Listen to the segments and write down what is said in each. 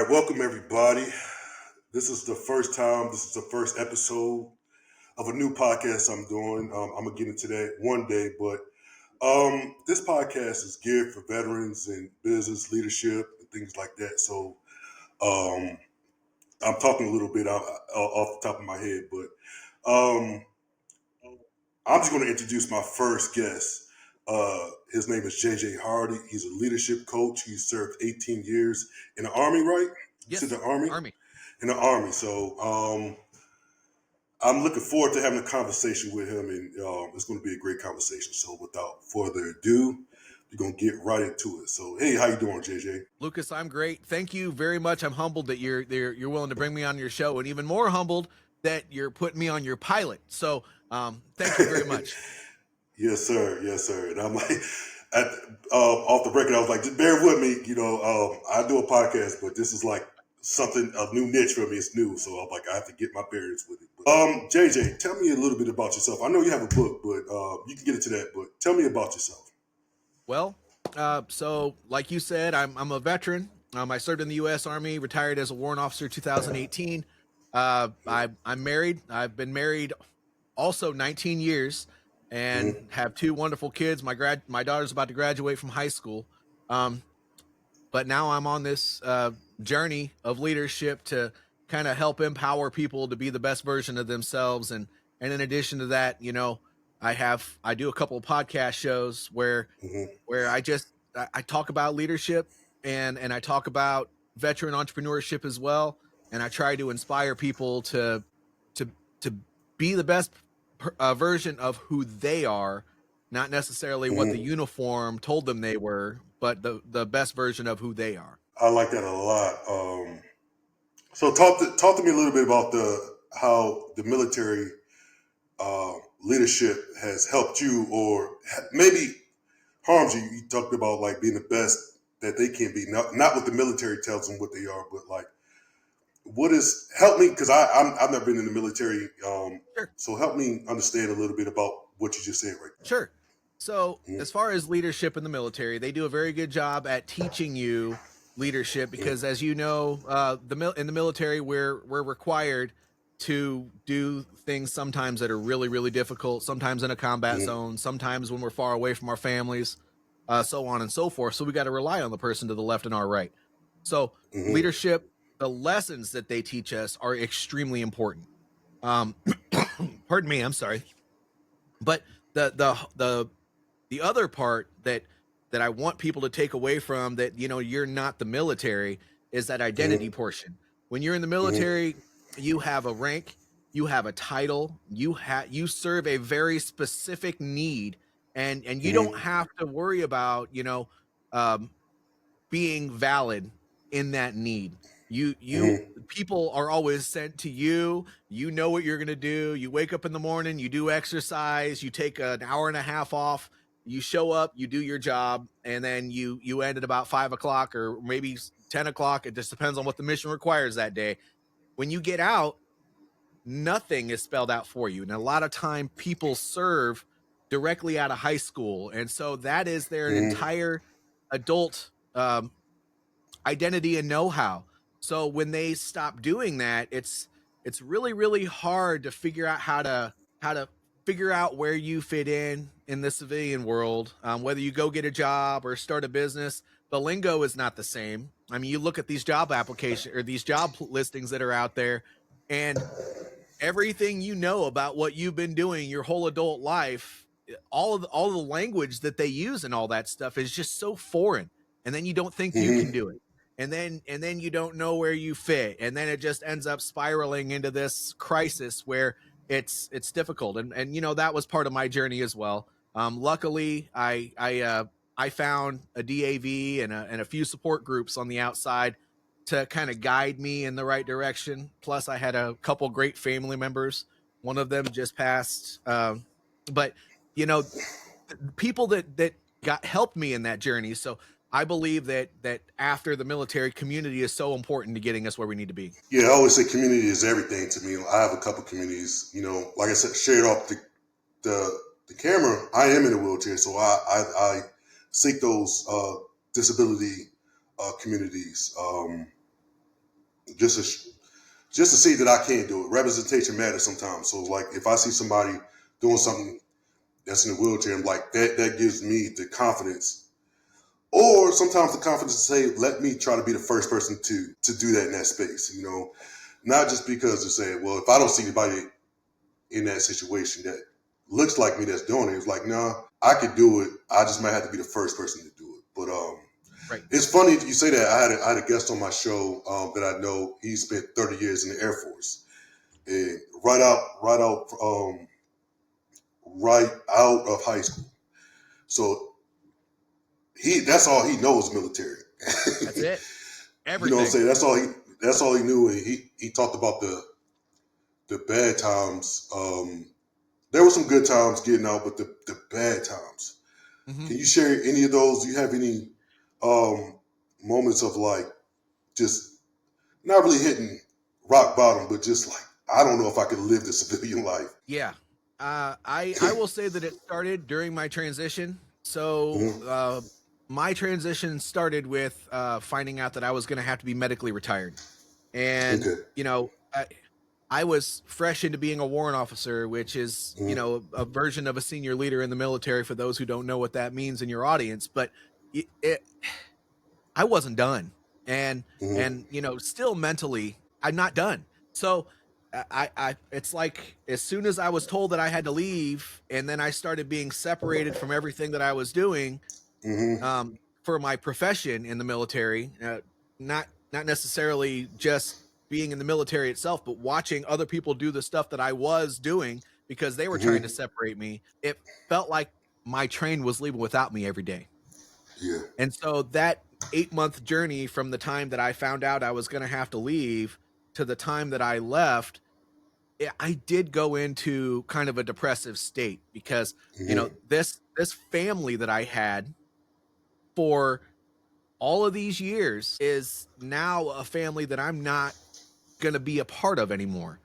All right, welcome everybody. This is the first episode of a new podcast I'm doing. I'm gonna get into that one day, but this podcast is geared for veterans and business leadership and things like that. So um, I'm talking a little bit off the top of my head, but I'm just going to introduce my first guest. His name is JJ Hardy. He's a leadership coach. He served 18 years in the Army, right? You said Yes, the Army? Army. In the Army. So I'm looking forward to having a conversation with him, and it's going to be a great conversation. So without further ado, we're going to get right into it. So, hey, how you doing, JJ? Lucas, I'm great. Thank you very much. I'm humbled that you're willing to bring me on your show, and even more humbled that you're putting me on your pilot. So, thank you very much. Yes, sir. Yes, sir. And I'm like, at, off the record, I was like, just bear with me. I do a podcast, but this is like something, a new niche for me. It's new. So I'm like, I have to get my bearings with it. But, JJ, tell me a little bit about yourself. I know you have a book, but you can get into that. But tell me about yourself. Well, so like you said, I'm a veteran. I served in the U.S. Army, retired as a warrant officer 2018. I'm married. I've been married also 19 years and Mm-hmm. have two wonderful kids. My daughter's about to graduate from high school. Um, but now I'm on this journey of leadership to kind of help empower people to be the best version of themselves. And in addition to that, I do a couple of podcast shows Mm-hmm. where I talk about leadership and I talk about veteran entrepreneurship as well. And I try to inspire people to to be the best version of who they are, not necessarily what the Mm-hmm. uniform told them they were, but the best version of who they are. I like that a lot. So talk to me a little bit about the how the military uh, leadership has helped you, or maybe harms you. You talked about like being the best that they can be, not what the military tells them what they are, but like what is help me because I've never been in the military, Sure. so help me understand a little bit about what you just said right Sure. So, there. as far as leadership in the military, they do a very good job at teaching you leadership because, as you know, in the military, we're required to do things sometimes that are really really difficult. Sometimes in a combat Mm-hmm. zone. Sometimes when we're far away from our families, so on and so forth. So we got to rely on the person to the left and our right. So Mm-hmm. leadership, the lessons that they teach us are extremely important. Um, pardon me. I'm sorry, but the other part that I want people to take away from that, you're not the military, is that identity Mm-hmm. portion. When you're in the Mm-hmm. military, you have a rank, you have a title, you serve a very specific need, and you don't Mm-hmm. have to worry about, um, being valid in that need. You Mm-hmm. people are always sent to you. You know what you're going to do. You wake up in the morning, you do exercise, you take an hour and a half off, you show up, you do your job, and then you end at about 5 o'clock or maybe 10 o'clock. It just depends on what the mission requires that day. When you get out, nothing is spelled out for you, and a lot of time people serve directly out of high school, and so that is their Mm-hmm. entire adult identity and know-how. So when they stop doing that, it's really really hard to figure out how to figure out where you fit in the civilian world. Whether you go get a job or start a business, the lingo is not the same. I mean, you look at these job application or these job listings that are out there, and everything you know about what you've been doing your whole adult life, all the language that they use and all that stuff is just so foreign. And then you don't think you can Mm-hmm. do it. And then you don't know where you fit. And then it just ends up spiraling into this crisis where it's difficult. And that was part of my journey as well. Luckily, I found a DAV and a few support groups on the outside to kind of guide me in the right direction. Plus, I had a couple great family members. One of them just passed, but you know, people that got helped me in that journey. So I believe that after the military, community is so important to getting us where we need to be. Yeah, I always say community is everything to me. I have a couple communities, like I said, shared off the camera. I am in a wheelchair, so I seek those disability communities. just to, just to see that I can do it. Representation matters sometimes. So like if I see somebody doing something that's in a wheelchair, I'm like that gives me the confidence. Or sometimes the confidence to say, let me try to be the first person to do that in that space, you know. Not just because they're saying, well, if I don't see anybody in that situation that looks like me that's doing it, it's like, nah, I could do it. I just might have to be the first person to do it. But Right. it's funny you say that. I had a guest on my show that I know. He spent 30 years in the Air Force, and right out of high school. So that's all he knows military. That's it. You know what I'm Everything. saying? That's all he knew. And he talked about the bad times. There were some good times getting out, but the bad times. Mm-hmm. Can you share any of those? Do you have any um, moments of like just not really hitting rock bottom, but just like I don't know if I could live the civilian life? Yeah. I will say that it started during my transition. So Mm-hmm. my transition started with finding out that I was going to have to be medically retired, and Okay. I was fresh into being a warrant officer, which is Mm-hmm. a version of a senior leader in the military. For those who don't know what that means in your audience, but it I wasn't done, and Mm-hmm. still mentally I'm not done. So it's like as soon as I was told that I had to leave, and then I started being separated from everything that I was doing Mm-hmm. for my profession in the military, not necessarily just being in the military itself, but watching other people do the stuff that I was doing because they were trying to Mm-hmm. separate me. It felt like my train was leaving without me every day. Yeah. And so that 8-month journey from the time that I found out I was going to have to leave to the time that I left, I did go into kind of a depressive state because, Mm-hmm. this family that I had for all of these years is now a family that I'm not going to be a part of anymore.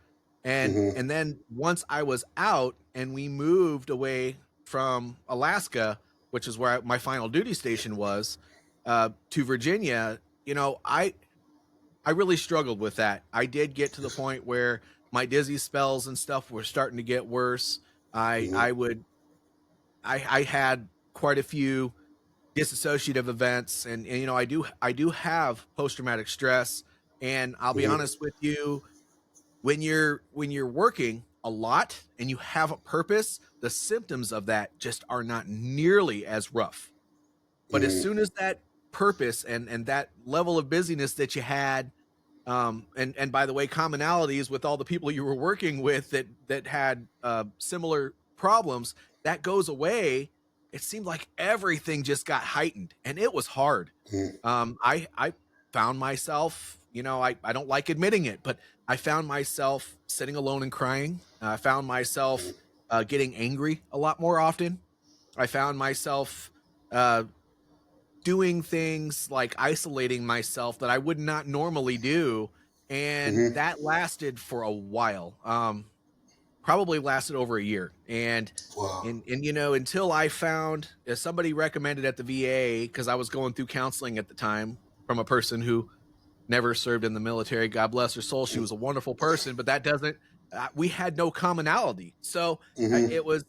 Mm-hmm. And then once I was out and we moved away from Alaska, which is where my final duty station was, to Virginia, I really struggled with that. I did get to the point where my dizzy spells and stuff were starting to get worse. I Mm-hmm. I would I had quite a few disassociative events, and I do have post traumatic stress. And I'll be Mm-hmm. honest with you, when you're working a lot and you have a purpose, the symptoms of that just are not nearly as rough. But as Mm-hmm. soon as that purpose and that level of busyness that you had, and by the way, commonalities with all the people you were working with that had similar problems, that goes away. It seemed like everything just got heightened, and it was hard. I found myself, I don't like admitting it, but I found myself sitting alone and crying. I found myself getting angry a lot more often. I found myself uh, doing things like isolating myself that I would not normally do. And Mm-hmm. that lasted for a while. Probably lasted over a year. Wow. And until I found, as somebody recommended at the VA, because I was going through counseling at the time from a person who never served in the military. God bless her soul. She was a wonderful person, but that doesn't. We had no commonality, so Mm-hmm. it was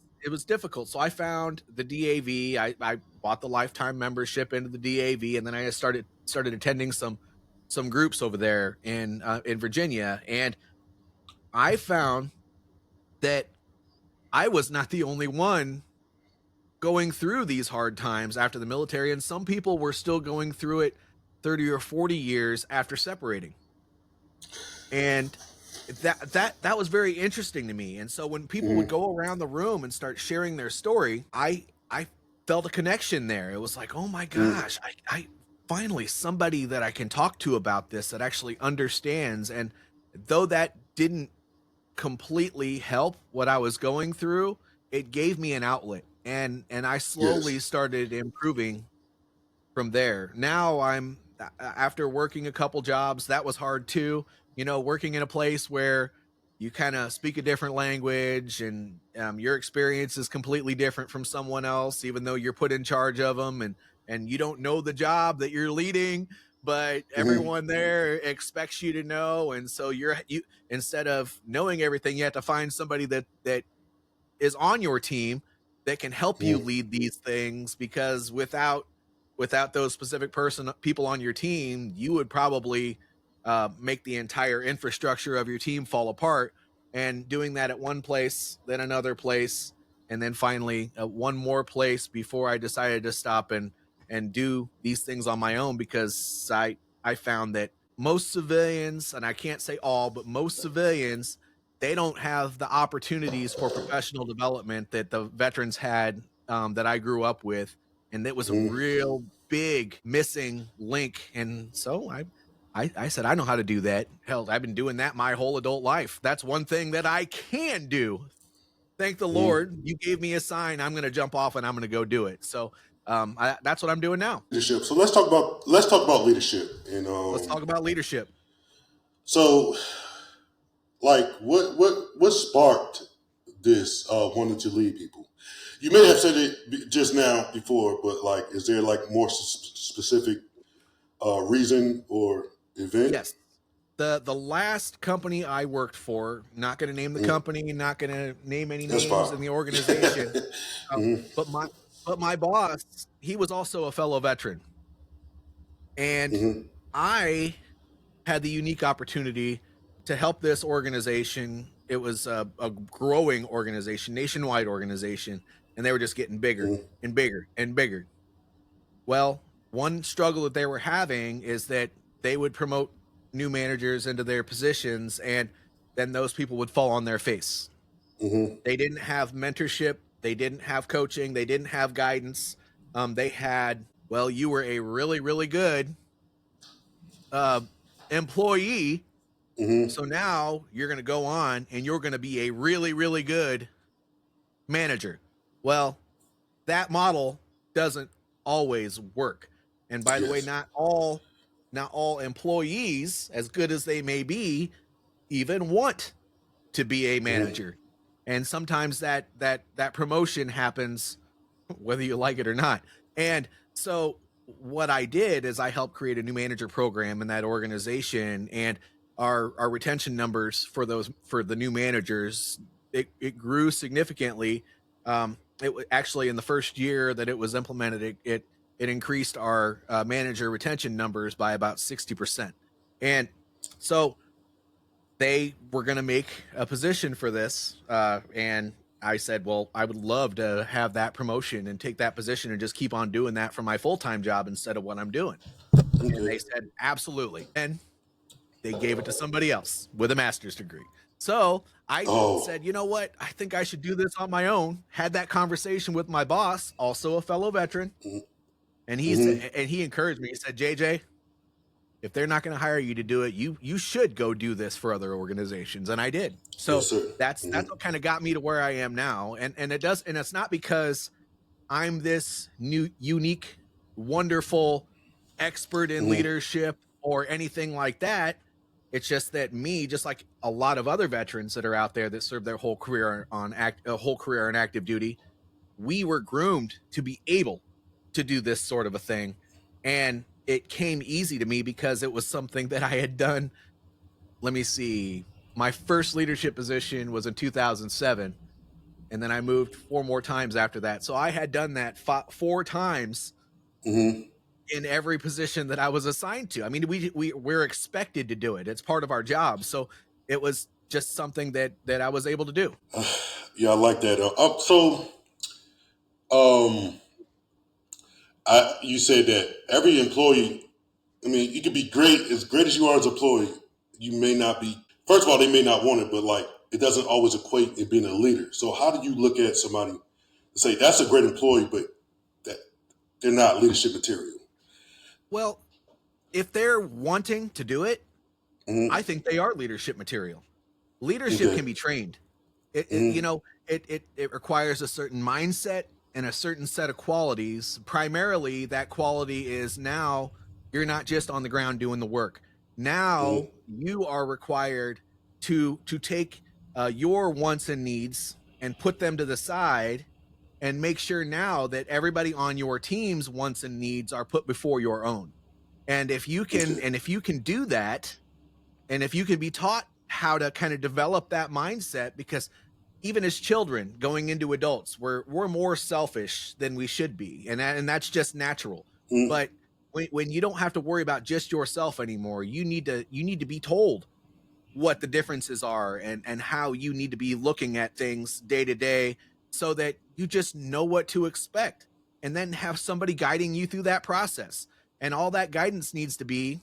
difficult. So I found the DAV. I bought the lifetime membership into the DAV, and then I started attending some groups over there in Virginia, and I found that I was not the only one going through these hard times after the military, and some people were still going through it 30 or 40 years after separating. And that was very interesting to me. And so when people would Mm-hmm. go around the room and start sharing their story, I felt a connection there. It was like, oh my Mm-hmm. gosh, I finally somebody that I can talk to about this that actually understands. And though that didn't completely help what I was going through, it gave me an outlet, and I slowly Yes. started improving from there. Now I'm after working a couple jobs, that was hard too. Working in a place where you kind of speak a different language, and your experience is completely different from someone else, even though you're put in charge of them, and you don't know the job that you're leading. but Mm-hmm. everyone there expects you to know, and so you instead of knowing everything, you have to find somebody that is on your team that can help you Mm-hmm. lead these things, because without those specific people on your team, you would probably make the entire infrastructure of your team fall apart. And doing that at one place, then another place, and then finally one more place before I decided to stop and do these things on my own, because I found that most civilians, and I can't say all, but most civilians, they don't have the opportunities for professional development that the veterans had, that I grew up with, and it was a Mm-hmm. real big missing link. And so I said, I know how to do that. Hell, I've been doing that my whole adult life. That's one thing that I can do. Thank the Mm-hmm. Lord, you gave me a sign. I'm going to jump off and I'm going to go do it. So that's what I'm doing now. Leadership. So let's talk about leadership. And Let's talk about leadership. so like what sparked this wanting to lead people? You may have said it just now before, but like, is there like more specific reason or event? Yes. The last company I worked for, not going to name the Mm, company, not going to name any that's names fine. in the organization, Hmm. but my boss, he was also a fellow veteran, and Hmm. I had the unique opportunity to help this organization. It was a growing organization, nationwide organization, and they were just getting bigger Hmm. and bigger and bigger. Well, one struggle that they were having is that they would promote new managers into their positions, and then those people would fall on their face. Hmm. They didn't have mentorship, they didn't have coaching, they didn't have guidance. They had, well, you were a really, really good uh, employee, Hmm. so now you're going to go on and you're going to be a really, really good manager. Well, that model doesn't always work. And by the way, Yes. not all employees, as good as they may be, even want to be a Hmm. manager. And sometimes that promotion happens whether you like it or not. And so what I did is I helped create a new manager program in that organization, and our retention numbers for the new managers, it grew significantly. It actually, in the first year that it was implemented, it increased our manager retention numbers by about 60%. And so they were going to make a position for this, and I said, well, I would love to have that promotion and take that position and just keep on doing that for my full-time job instead of what I'm doing. And Okay. they said, absolutely. And they gave it to somebody else with a master's degree. So I Oh. said, you know what? I think I should do this on my own. Had that conversation with my boss, also a fellow veteran. And he Hmm. said, and he encouraged me. He said, JJ, if they're not going to hire you to do it, you should go do this for other organizations. And I did. Yes, So sir. Hmm. that's what kind of got me to where I am now. And it does, and it's not because I'm this new unique, wonderful expert in Hmm. leadership or anything like that. It's just that me, just like a lot of other veterans that are out there that serve their whole career a whole career on active duty, we were groomed to be able to do this sort of a thing. And it came easy to me because it was something that I had done. Let me see. My first leadership position was in 2007, and then I moved four more times after that. So I had done that four times Hmm. in every position that I was assigned to. I mean, we're expected to do it. It's part of our job. So it was just something that I was able to do. Yeah, I like that. Um, you said that every employee. I mean, you could be great as you are as an employee. You may not be. First of all, they may not want it, but like it doesn't always equate in being a leader. So, how do you look at somebody and say that's a great employee, but that they're not leadership material? Well, if they're wanting to do it, I Hmm. think they are leadership material. Leadership Okay. can be trained. Hmm. It requires a certain mindset and a certain set of qualities. Primarily, that quality is now you're not just on the ground doing the work. Now Hmm. you are required to take your wants and needs and put them to the side and make sure now that everybody on your team's wants and needs are put before your own. And if you can, Okay. and if you can do that, and if you can be taught how to kind of develop that mindset, because even as children going into adults, we're more selfish than we should be, and that's just natural. Mm-hmm. But when you don't have to worry about just yourself anymore, you need to be told what the differences are, and how you need to be looking at things day to day, so that you just know what to expect, and then have somebody guiding you through that process. And all that guidance needs to be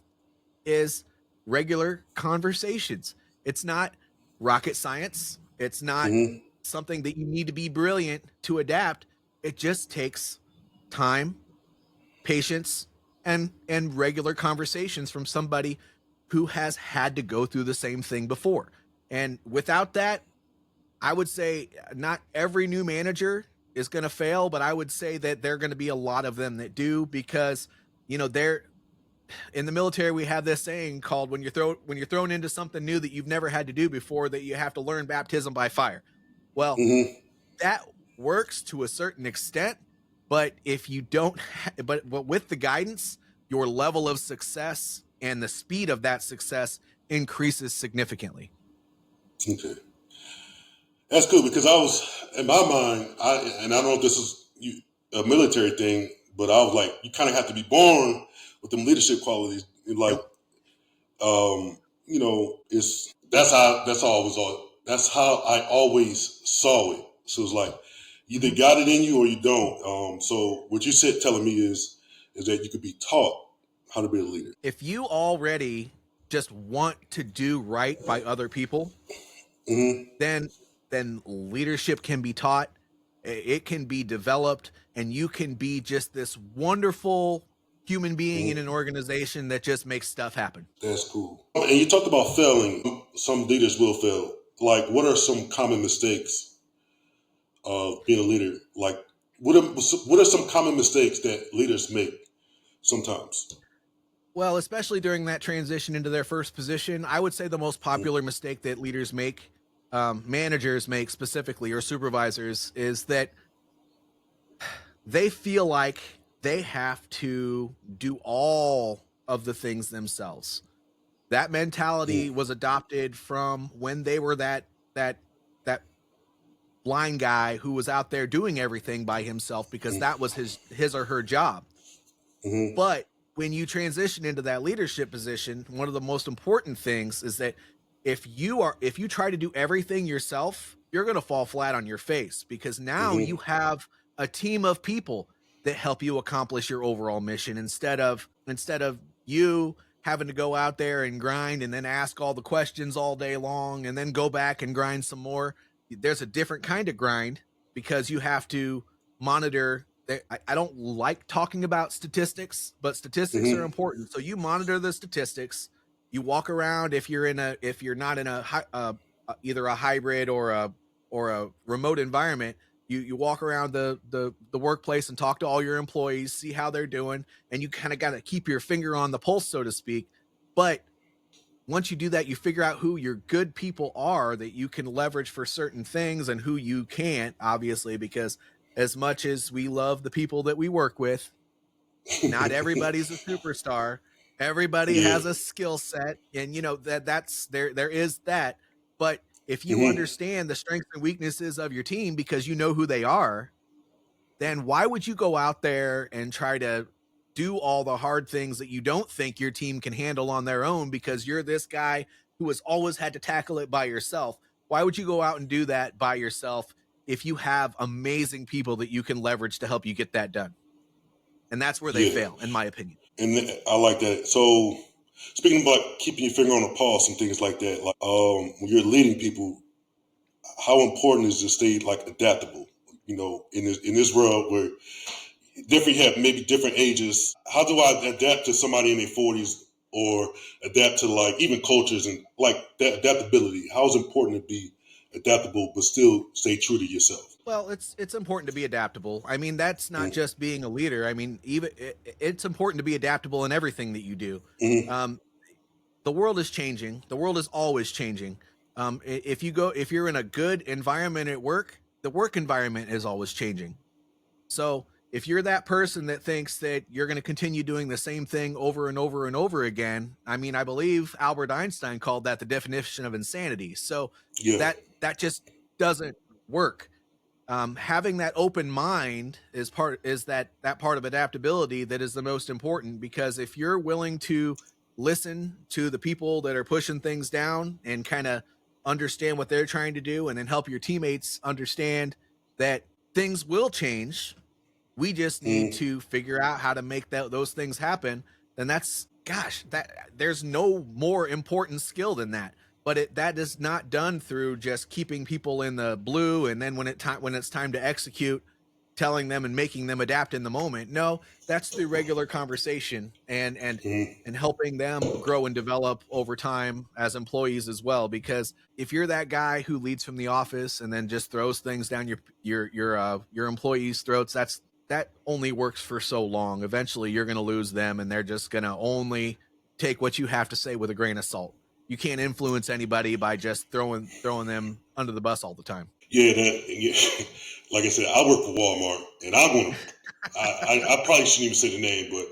is regular conversations. It's not rocket science. It's not Mm-hmm. something that you need to be brilliant to adapt. It just takes time, patience, and regular conversations from somebody who has had to go through the same thing before. And without that, I would say not every new manager is going to fail, but I would say that there are going to be a lot of them that do, because they're in the military. We have this saying called, when you're thrown into something new that you've never had to do before, that you have to learn baptism by fire. Well, Mm-hmm. that works to a certain extent, but if you don't but with the guidance, your level of success and the speed of that success increases significantly. Okay. That's good because I was in my mind. I don't know if this is a military thing, but I was like, you kind of have to be born with them leadership qualities. Like, Yep. it's that's how I always saw it. So it's like you either Mhm. got it in you or you don't. So what you said telling me is that you could be taught how to be a leader. If you already just want to do right by other people, Mm-hmm. then leadership can be taught, it can be developed, and you can be just this wonderful human being in Mm-hmm. an organization that just makes stuff happen. That's cool. And you talked about failing. Some leaders will fail. Like, what are some common mistakes of being a leader? Like, what are some common mistakes that leaders make sometimes? Well, especially during that transition into their first position, I would say the most popular mistake that leaders make, managers make specifically, or supervisors, is that they feel like they have to do all of the things themselves. That mentality Mm-hmm. was adopted from when they were that that blind guy who was out there doing everything by himself, because that was his or her job. Mm-hmm. But when you transition into that leadership position, one of the most important things is that if you try to do everything yourself, you're going to fall flat on your face, because now you Mm-hmm. have a team of people that help you accomplish your overall mission, instead of you having to go out there and grind and then ask all the questions all day long and then go back and grind some more. There's a different kind of grind, because you have to monitor. I don't like talking about statistics, but statistics are Mm-hmm. important. So you monitor the statistics. You walk around, if you're not in either a hybrid or a remote environment. You walk around the workplace and talk to all your employees, see how they're doing, and you kind of got to keep your finger on the pulse, so to speak. But once you do that, you figure out who your good people are that you can leverage for certain things, and who you can't, obviously, because as much as we love the people that we work with, not everybody's a superstar. Everybody Yeah. has a skill set, and that's there is that. But if you Mm-hmm. understand the strengths and weaknesses of your team, because you know who they are, then why would you go out there and try to do all the hard things that you don't think your team can handle on their own, because you're this guy who has always had to tackle it by yourself? Why would you go out and do that by yourself if you have amazing people that you can leverage to help you get that done? And that's where they Yeah. fail, in my opinion. And I like that. So, speaking about keeping your finger on the pulse and things like that, like when you're leading people, how important is to stay like adaptable? In this world where different have maybe different ages, how do I adapt to somebody in their 40s or adapt to like even cultures and like that adaptability? How is it important to be adaptable but still stay true to yourself? Well, it's important to be adaptable. I mean, that's not Mm-hmm. just being a leader. I mean, it's important to be adaptable in everything that you do. Mm-hmm. Um, the world is changing. The world is always changing. If you're in a good environment at work, the work environment is always changing. So if you're that person that thinks that you're going to continue doing the same thing over and over and over again, I mean, I believe Albert Einstein called that the definition of insanity. So Yeah. that just doesn't work. Having that open mind is that part of adaptability that is the most important, because if you're willing to listen to the people that are pushing things down and kind of understand what they're trying to do, and then help your teammates understand that things will change, we just need Mm-hmm. to figure out how to make those things happen, then that's, gosh, that there's no more important skill than that. But that is not done through just keeping people in the blue, and then when it's time to execute, telling them and making them adapt in the moment. No, that's through regular conversation and helping them grow and develop over time as employees as well. Because if you're that guy who leads from the office and then just throws things down your employees' throats, that only works for so long. Eventually you're going to lose them, and they're just going to only take what you have to say with a grain of salt. You can't influence anybody by just throwing them under the bus all the time. Yeah, like I said, I work for Walmart, and I probably shouldn't even say the name, but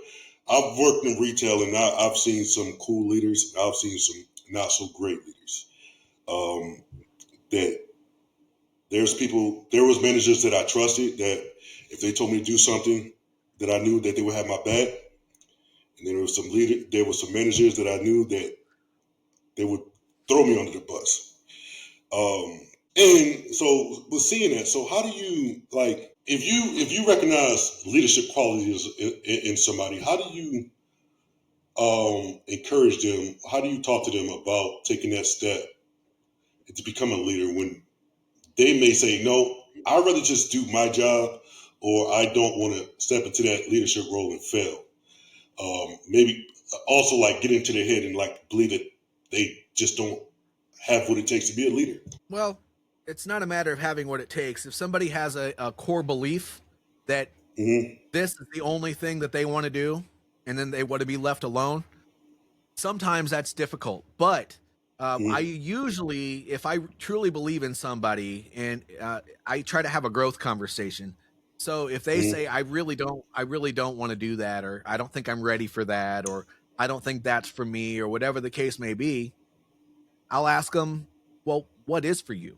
I've worked in retail, and I've seen some cool leaders. I've seen some not so great leaders. That there was managers that I trusted, that if they told me to do something, that I knew that they would have my back. And there was some managers that I knew that they would throw me under the bus. Um, and so, with seeing that, so how do you, like, if you recognize leadership qualities in somebody, how do you encourage them? How do you talk to them about taking that step to become a leader when they may say, no, I'd rather just do my job, or I don't want to step into that leadership role and fail. Maybe also, like, get into their head and, like, believe that they just don't have what it takes to be a leader. Well, it's not a matter of having what it takes. If somebody has a core belief that Mm-hmm. this is the only thing that they want to do, and then they want to be left alone, sometimes that's difficult. But I Mm-hmm. usually, if I truly believe in somebody, and I try to have a growth conversation. So if they say, I really don't want to do that, or I don't think I'm ready for that, or I don't think that's for me, or whatever the case may be, I'll ask them, well, what is for you?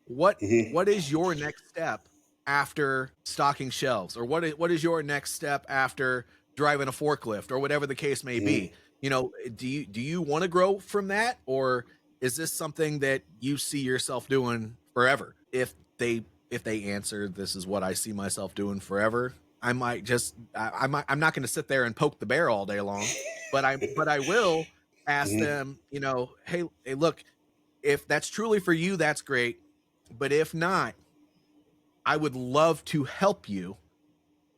what Mm-hmm. what is your next step after stocking shelves, or what is your next step after driving a forklift, or whatever the case may be? Mm-hmm. Do you want to grow from that, or is this something that you see yourself doing forever? If they answer, this is what I see myself doing forever, I might just I'm not going to sit there and poke the bear all day long, but I will ask Mm-hmm. them, hey, look, if that's truly for you, that's great. But if not, I would love to help you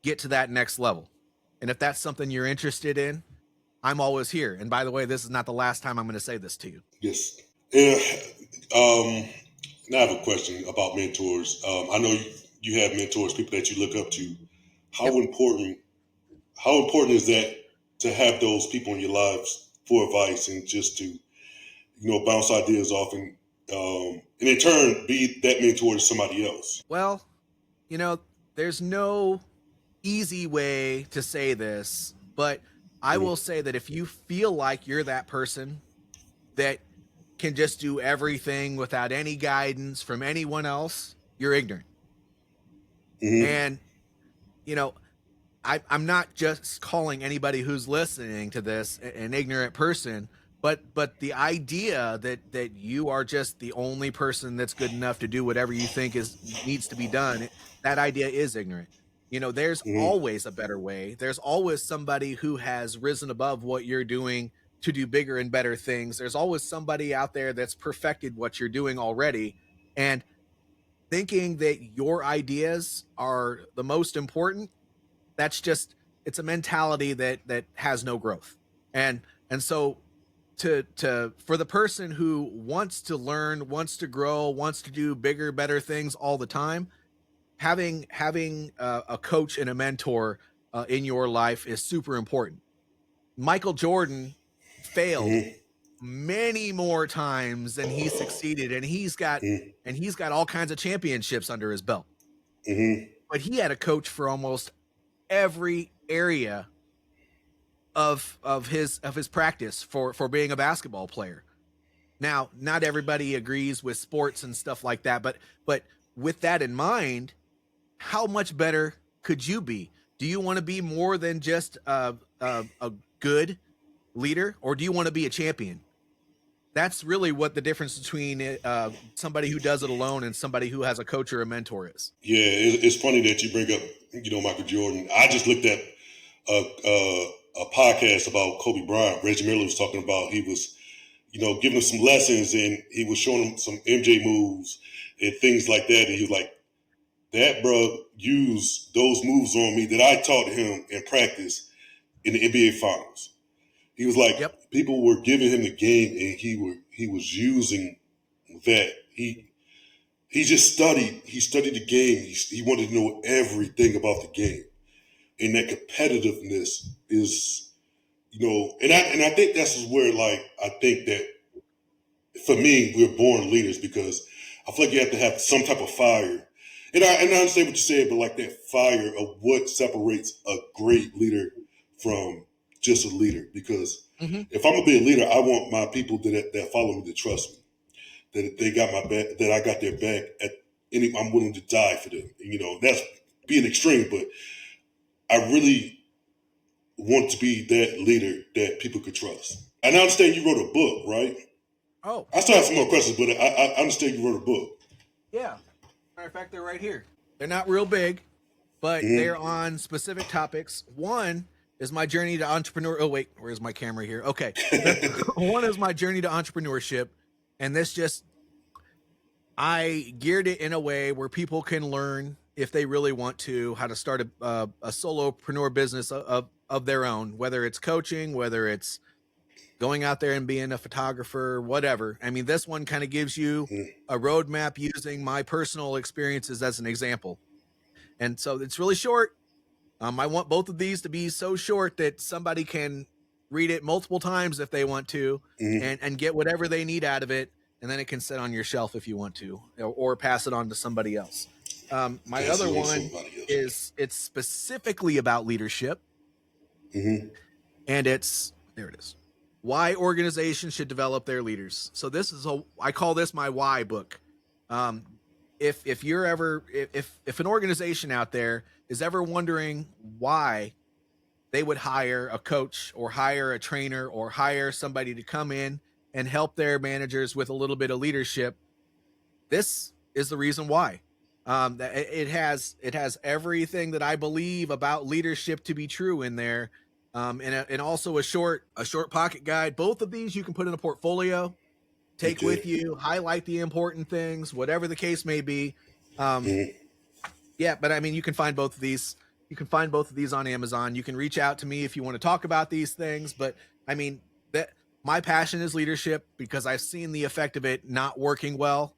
get to that next level. And if that's something you're interested in, I'm always here. And by the way, this is not the last time I'm going to say this to you. Yes. Yeah. Um, Now I have a question about mentors. I know you have mentors, people that you look up to. How Yep. important how important is that to have those people in your lives for advice and just to bounce ideas off and in turn be that mentor to somebody else? Well, you know, there's no easy way to say this, but I will Mm-hmm. say that if you feel like you're that person that can just do everything without any guidance from anyone else, you're ignorant. Mm-hmm. And, you know, I'm not just calling anybody who's listening to this an ignorant person, but the idea that you are just the only person that's good enough to do whatever you think needs to be done, that idea is ignorant. There's Mm-hmm. always a better way. There's always somebody who has risen above what you're doing to do bigger and better things. There's always somebody out there that's perfected what you're doing already. And thinking that your ideas are the most important, that's just, it's a mentality that has no growth. And so to for the person who wants to learn, wants to grow, wants to do bigger, better things all the time, having a coach and a mentor in your life is super important. Michael Jordan failed Mm-hmm. many more times than he succeeded, and he's got all kinds of championships under his belt. Mm-hmm. But he had a coach for almost every area of his practice for being a basketball player. Now, not everybody agrees with sports and stuff like that, but with that in mind, how much better could you be? Do you want to be more than just a good leader, or do you want to be a champion? That's really what the difference between somebody who does it alone and somebody who has a coach or a mentor is. Yeah, it's funny that you bring up, Michael Jordan. I just looked at a podcast about Kobe Bryant. Reggie Miller was talking about, he was, giving him some lessons, and he was showing him some MJ moves and things like that. And he was like, that bro used those moves on me that I taught him in practice in the NBA Finals. He was like, Yep. people were giving him the game, and he was using that. He just studied. He studied the game. He wanted to know everything about the game, and that competitiveness is, and I think that's where, like, I think that for me, we're born leaders, because I feel like you have to have some type of fire. And I understand what you said, but like that fire of what separates a great leader from just a leader. Because if I'm gonna be a leader, I want my people that follow me to trust me, that they got my back, that I got their back at any. I'm willing to die for them. And, that's being extreme, but I really want to be that leader that people could trust. And I understand you wrote a book, right? Oh, I still have some more questions, but I understand you wrote a book. yeah. Matter of fact, they're right here. They're not real big, but they're on specific topics. One is my journey to entrepreneur. Oh, wait, where's my camera here? Okay. One is my journey to entrepreneurship. And I geared it in a way where people can learn, if they really want to, how to start a solopreneur business of their own, whether it's coaching, whether it's going out there and being a photographer, whatever. I mean, this one kind of gives you a roadmap using my personal experiences as an example. And so it's really short. I want both of these to be so short that somebody can read it multiple times if they want to, and get whatever they need out of it. And then it can sit on your shelf if you want to, or pass it on to somebody else. My other one is, it's specifically about leadership. And there it is. Why organizations should develop their leaders. So I call this my why book. If you're ever, if an organization out there is ever wondering why they would hire a coach or hire a trainer or hire somebody to come in and help their managers with a little bit of leadership, this is the reason why. It has everything that I believe about leadership to be true in there. And also a short pocket guide. Both of these you can put in a portfolio, take with you, highlight the important things, whatever the case may be. Yeah, but I mean, you can find both of these. You can find both of these on Amazon. You can reach out to me if you want to talk about these things. But I mean, that my passion is leadership, because I've seen the effect of it not working well,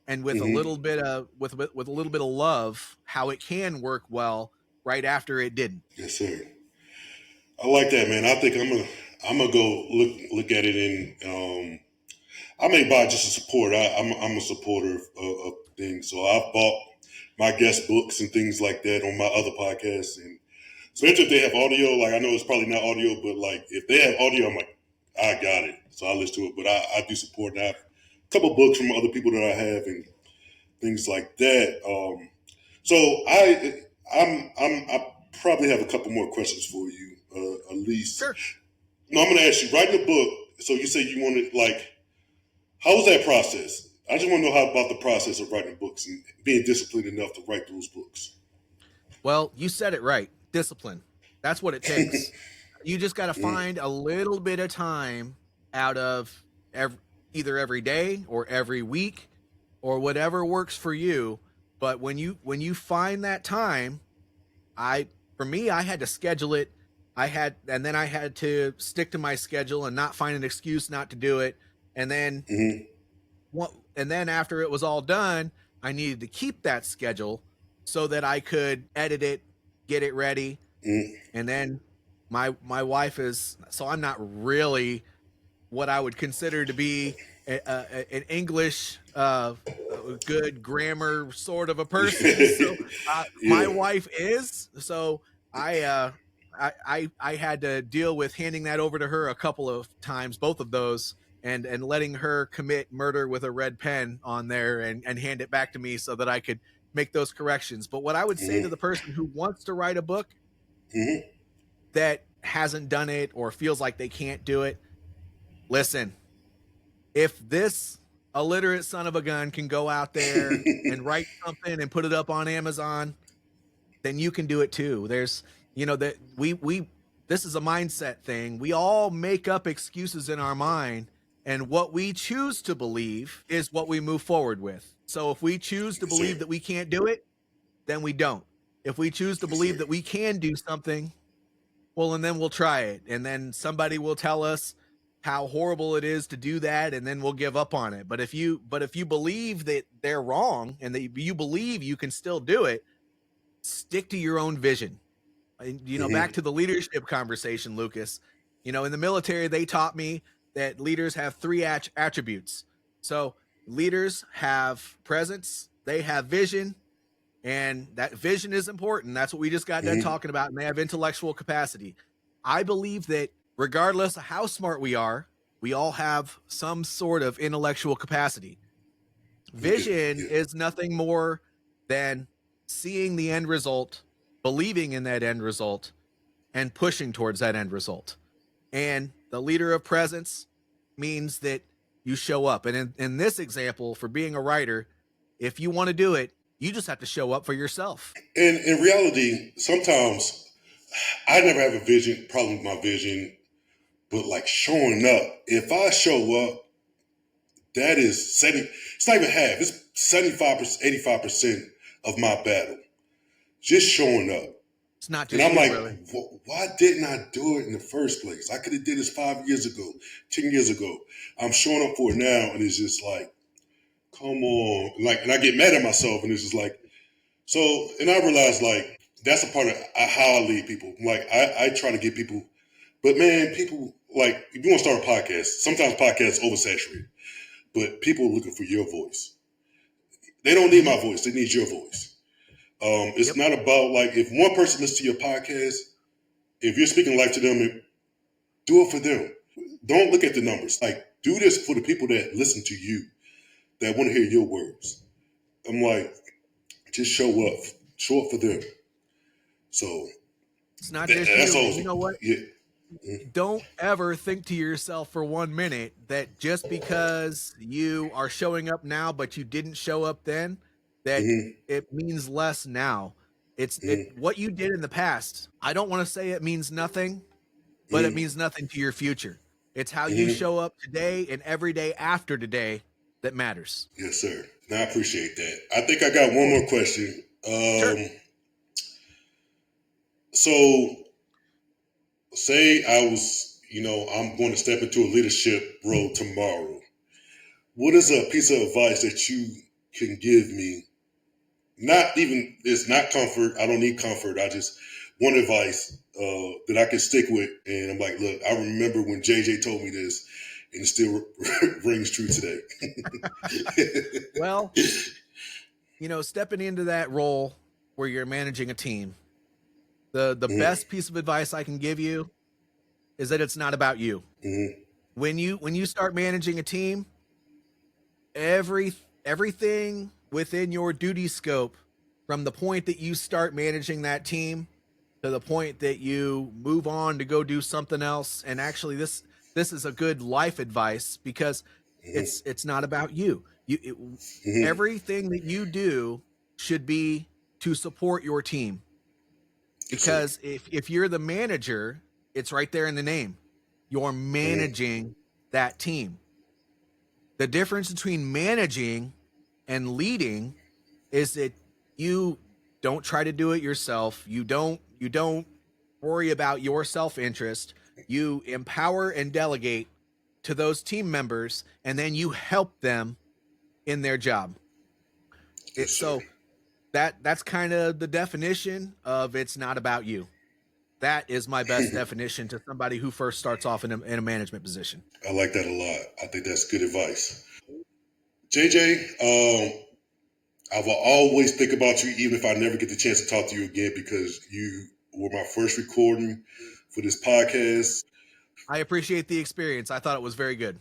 and with a little bit of with a little bit of love, how it can work well right after it didn't. Yes, sir. I like that, man. I think I'm gonna go look at it, and I may buy just to support. I'm a supporter of things, so I've bought my guest books and things like that on my other podcasts, and especially if they have audio. Like, I know it's probably not audio, but like if they have audio, I'm like, I got it, so I listen to it. But I do support, and I have a couple books from other people that I have and things like that. So I probably have a couple more questions for you, at least. Sure. No, I'm going to ask you, writing a book. So you say you wanted, like, how was that process? I just want to know how about the process of writing books and being disciplined enough to write those books. Well, you said it right. Discipline. That's what it takes. You just got to find a little bit of time out of either every day or every week or whatever works for you. But when you find that time, for me, I had to schedule it. And then I had to stick to my schedule and not find an excuse not to do it. And then, and then after it was all done, I needed to keep that schedule so that I could edit it, get it ready. And then my wife so I'm not really what I would consider to be an English good grammar sort of a person. So my wife is. So I had to deal with handing that over to her a couple of times, both of those, and letting her commit murder with a red pen on there and hand it back to me so that I could make those corrections. But what I would say to the person who wants to write a book that hasn't done it or feels like they can't do it, listen, if this illiterate son of a gun can go out there and write something and put it up on Amazon, then you can do it too. There's, that we this is a mindset thing. We all make up excuses in our mind, and what we choose to believe is what we move forward with. So if we choose to Yes, sir. believe that we can't do it, then we don't. If we choose to Yes, sir. believe that we can do something, well, and then we'll try it, and then somebody will tell us how horrible it is to do that, and then we'll give up on it. But if you believe that they're wrong and that you believe you can still do it, stick to your own vision. Back to the leadership conversation, Lucas. In the military, they taught me that leaders have three attributes. So leaders have presence, they have vision, and that vision is important. That's what we just got done talking about. And they have intellectual capacity. I believe that regardless of how smart we are, we all have some sort of intellectual capacity. Vision is nothing more than seeing the end result, believing in that end result, and pushing towards that end result. And the leader of presence means that you show up. And in this example, for being a writer, if you want to do it, you just have to show up for yourself. And in reality, sometimes I never have a problem with my vision, but like showing up, if I show up, that is 70, it's not even half, it's 75%, 85% of my battle. Just showing up. It's not And just I'm like, really. why didn't I do it in the first place? I could have did this 5 years ago, 10 years ago. I'm showing up for it now, and it's just like, come on. And I get mad at myself, and it's just like, so, and I realized like, that's a part of how I lead people. Like, I try to get people, but man, people, like, if you want to start a podcast, sometimes podcasts oversaturated, but people are looking for your voice. They don't need my voice, they need your voice. It's not about like, if one person listens to your podcast, if you're speaking life to them, do it for them. Don't look at the numbers. Like, do this for the people that listen to you, that want to hear your words. I'm like, just show up. Show up for them. So It's not just that's you. And always, you know what? yeah. Don't ever think to yourself for 1 minute that just because you are showing up now, but you didn't show up then, that it means less now. It's what you did in the past. I don't want to say it means nothing, but it means nothing to your future. It's how you show up today and every day after today that matters. Yes, sir. And I appreciate that. I think I got one more question. Sure. So say I was, I'm going to step into a leadership role tomorrow. What is a piece of advice that you can give me? It's not comfort. I don't need comfort. I just want advice that I can stick with. And I'm like, look, I remember when JJ told me this, and it still rings true today. Well, stepping into that role where you're managing a team, the best piece of advice I can give you is that it's not about you. When you start managing a team, everything within your duty scope, from the point that you start managing that team to the point that you move on to go do something else. And actually, this is a good life advice, because it's not about you. Everything that you do should be to support your team, because if you're the manager, it's right there in the name. You're managing that team. The difference between managing and leading is that you don't try to do it yourself. You don't worry about your self-interest. You empower and delegate to those team members, and then you help them in their job. So that's kind of the definition of it's not about you. That is my best definition to somebody who first starts off in a management position. I like that a lot. I think that's good advice. JJ, I will always think about you, even if I never get the chance to talk to you again, because you were my first recording for this podcast. I appreciate the experience. I thought it was very good.